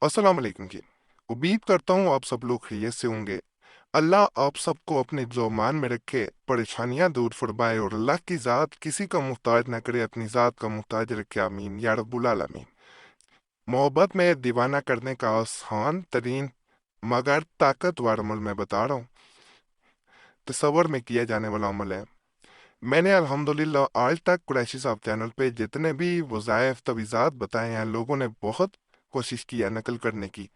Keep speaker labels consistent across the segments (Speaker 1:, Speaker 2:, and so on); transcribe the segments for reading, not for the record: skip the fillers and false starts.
Speaker 1: अस्सलाम वालेकुम जी। उम्मीद करता हूँ आप सब लोग खैरियत से होंगे। अल्लाह आप सबको अपने ज़ोमान में रखे, परेशानियां दूर फरमाए और अल्लाह की ज़ात किसी का मुहताज न करे, अपनी ज़ात का मुहताज रखे। आमीन या रब्बुल आलमीन। मोहब्बत में दीवाना करने का आसान तरीन मगर ताकतवर अमल मैं बता रहा हूँ, तसव्वुर में किया जाने वाला अमल है। मैंने अल्हम्दुलिल्लाह आज तक कुरैशी साहब चैनल पे जितने भी वज़ाइफ तवीज़ात बताए हैं, लोगों ने बहुत कोशिश की है नकल करने की।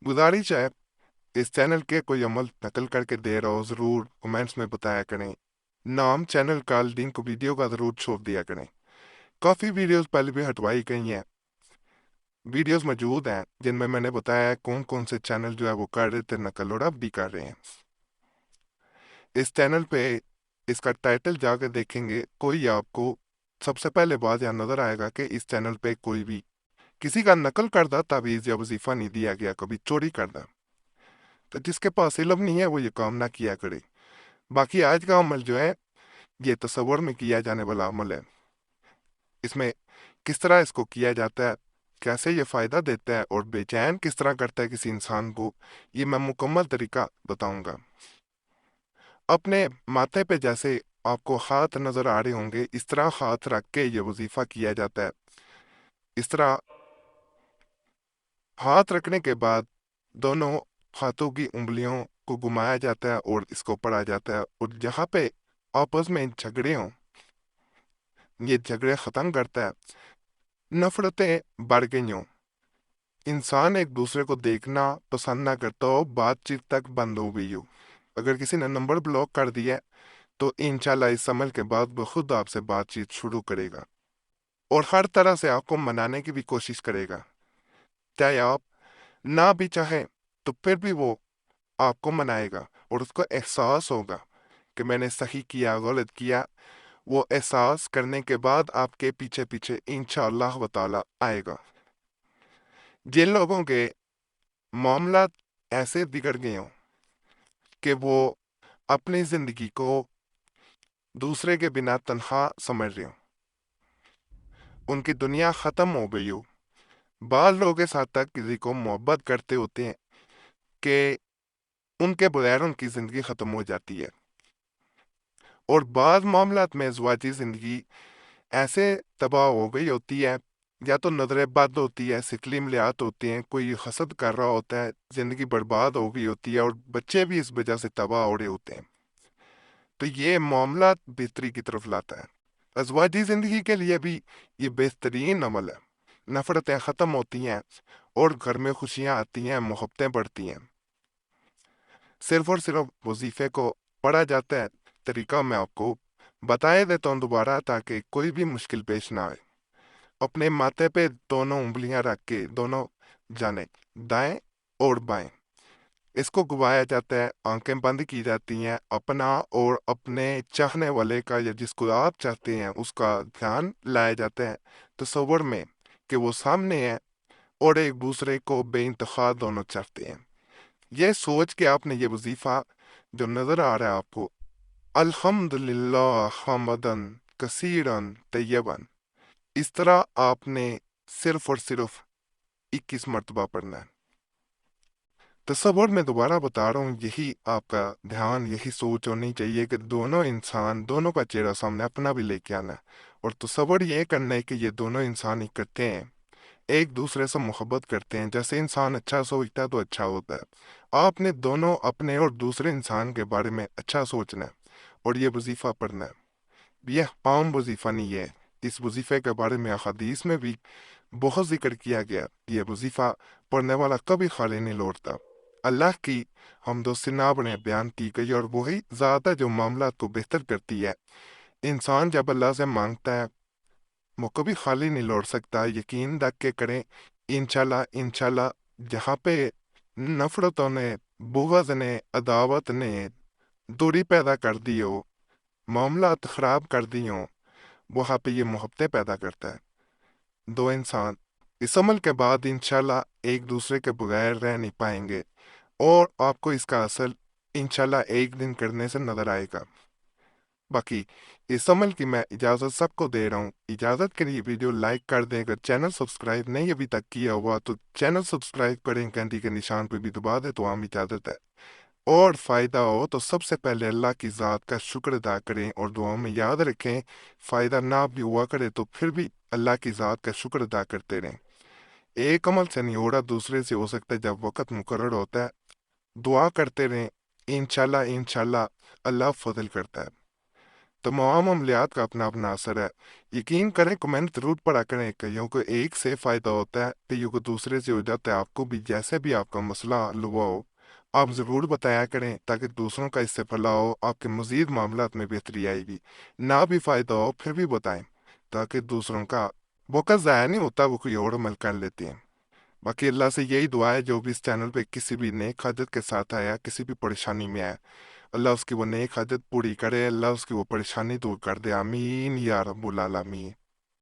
Speaker 1: गुजारिश है, इस चैनल के कोई अमल नकल करके दे रहा हो ज़रूर कमेंट्स में बताया करें। नाम, चैनल का लिंक वीडियो का ज़रूर छोड़ दिया करें। काफ़ी वीडियोस पहले भी हटवाई गई हैं, वीडियोस मौजूद हैं जिनमें मैंने बताया कौन कौन से चैनल जो है वो कर रहे थे नकल और अब भी कर रहे हैं। इस चैनल पे इसका टाइटल जाकर देखेंगे, कोई आपको सबसे पहले बात यह नज़र आएगा कि इस चैनल पे कोई भी किसी का नकल करदा तावीज़ या वजीफ़ा नहीं दिया गया, कभी चोरी करदा। तो जिसके पास इल्म नहीं है वो ये काम ना किया करे। बाकी आज का अमल जो है ये तसव्वुर में किया जाने वाला अमल है। इसमें किस तरह इसको किया जाता है, कैसे ये फ़ायदा देता है और बेचैन किस तरह करता है किसी इंसान को, ये मैं मुकम्मल तरीका बताऊंगा। अपने माथे पे जैसे आपको हाथ नज़र आ रहे होंगे, इस तरह हाथ रख के ये वजीफ़ा किया जाता है। इस तरह हाथ रखने के बाद दोनों हाथों की उंगलियों को घुमाया जाता है और इसको पढ़ा जाता है। और जहाँ पे आपस में झगड़े हों, ये झगड़े ख़त्म करता है। नफरतें बढ़ गई हों, इंसान एक दूसरे को देखना पसंद ना करता हो, बातचीत तक बंद हो गई हो, अगर किसी ने नंबर ब्लॉक कर दिया है, तो इंशाल्लाह इस अमल के बाद वो खुद आपसे बातचीत शुरू करेगा और हर तरह से आपको मनाने की भी कोशिश करेगा। चाहे आप ना भी चाहे तो फिर भी वो आपको मनाएगा और उसको एहसास होगा कि मैंने सही किया गलत किया। वो एहसास करने के बाद आपके पीछे पीछे इंशाअल्लाह व ताला आएगा। जिन लोगों के मामला ऐसे बिगड़ गए हों कि वो अपनी जिंदगी को दूसरे के बिना तन्हा समझ रहे हो, उनकी दुनिया खत्म हो गई हो, बाल लोग इस हद तक किसी को मोहब्बत करते होते हैं कि उनके बगैर उनकी जिंदगी खत्म हो जाती है। और बाद मामलात में ज़वाजी जिंदगी ऐसे तबाह हो गई होती है, या तो नजरें बद होती है, सिकली मिलियात होती हैं, कोई हसद कर रहा होता है, जिंदगी बर्बाद हो गई होती है और बच्चे भी इस वजह से तबाह हो रहे होते हैं। तो ये मामला बेहतरी की तरफ लाता है। अज़वाजी ज़िंदगी के लिए भी ये बेहतरीन अमल है। नफ़रतें ख़त्म होती हैं और घर में खुशियाँ आती हैं, मोहब्बतें बढ़ती हैं। सिर्फ और सिर्फ वजीफ़े को पढ़ा जाता है। तरीका मैं आपको बताए देता हूँ दोबारा, ताकि कोई भी मुश्किल पेश ना आए। अपने माथे पे दोनों उंगलियां रख के दोनों जाने दाएं और बाएं इसको घुमाया जाता है, आंखें बंद की जाती हैं, अपना और अपने चाहने वाले का या जिसको आप चाहते हैं उसका ध्यान लाया जाता है तस्वर में कि वो सामने है और एक दूसरे को बेइंतहा दोनों चाहते हैं। ये सोच के आपने ये वजीफा जो नजर आ रहा है आपको, अल्हम्दुलिल्लाह हमदन कसीरन तैयबन, इस तरह आपने सिर्फ और सिर्फ 21 मरतबा पढ़ना है। तस्वर में दोबारा बता रहा हूँ, यही आपका ध्यान, यही सोच होनी चाहिए कि दोनों इंसान, दोनों का चेहरा सामने अपना भी लेके आना है। और तस्वर ये करना है कि ये दोनों इंसान इकट्ठे हैं, एक दूसरे से मोहब्बत करते हैं। जैसे इंसान अच्छा सोचता है तो अच्छा होता है। आपने दोनों अपने और दूसरे इंसान के बारे में अच्छा सोचना है और ये वजीफा पढ़ना है। यह आम वजीफा नहीं है, इस वजीफे के बारे में हदीस में भी बहुत जिक्र किया गया। यह वजीफा पढ़ने वाला कभी खाली नहीं लौटता। अल्लाह की हमदो सना ने बयान की गई और वही ज़ात है जो मामला को बेहतर करती है। इंसान जब अल्लाह से मांगता है वो कभी खाली नहीं लौट सकता। यकीन रख के करें, इंशाल्लाह इंशाल्लाह। जहाँ पे नफरतों ने, बुग़्ज़ ने, अदावत ने दूरी पैदा कर दी हो, मामलात ख़राब कर दी हो, वहाँ पे ये मोहब्बतें पैदा करता है। दो इंसान इस अमल के बाद इंशाल्लाह एक दूसरे के बगैर रह नहीं पाएंगे और आपको इसका असर इंशाल्लाह एक दिन करने से नजर आएगा। बाकी اس عمل کی میں اجازت سب کو دے رہا ہوں۔ اجازت کے لیے ویڈیو لائک کر دیں، اگر چینل سبسکرائب نہیں ابھی تک کیا ہوا تو چینل سبسکرائب کریں، گھنٹی کے نشان پہ بھی دبا دیں تو عام اجازت ہے۔ اور فائدہ ہو تو سب سے پہلے اللہ کی ذات کا شکر ادا کریں اور دعاؤں میں یاد رکھیں، فائدہ نہ بھی ہوا کرے تو پھر بھی اللہ کی ذات کا شکر ادا کرتے رہیں۔ ایک عمل سے نہیں ہو رہا، دوسرے سے ہو سکتا ہے جب وقت مقرر ہوتا ہے۔ دعا کرتے رہیں، انشاءاللہ اللہ فضل کرتا ہے۔ تمام عملیات کا اپنا اپنا اثر ہے۔ یقین کریں، کمنٹ ضرور پڑھا کریں، کئیوں کو ایک سے فائدہ ہوتا ہے، کئیوں کو دوسرے سے ہو جاتا ہے۔ آپ کو بھی جیسے بھی آپ کا مسئلہ حل ہوا ہو آپ ضرور بتایا کریں تاکہ دوسروں کا اس سے بھلا ہو، آپ کے مزید معاملات میں بہتری آئے گی۔ نہ بھی فائدہ ہو پھر بھی بتائیں تاکہ دوسروں کا وقت ضائع نہیں ہوتا، وہ کوئی اور عمل کر لیتے ہیں۔ باقی اللہ سے یہی دعا ہے جو بھی اس چینل پہ کسی بھی نیک حاجت کے ساتھ آیا، کسی بھی پریشانی میں آیا، اللہ اس کی وہ نیک حاجت پوری کرے، اللہ اس کی وہ پریشانی دور کر دے، آمین یا رب العالمین۔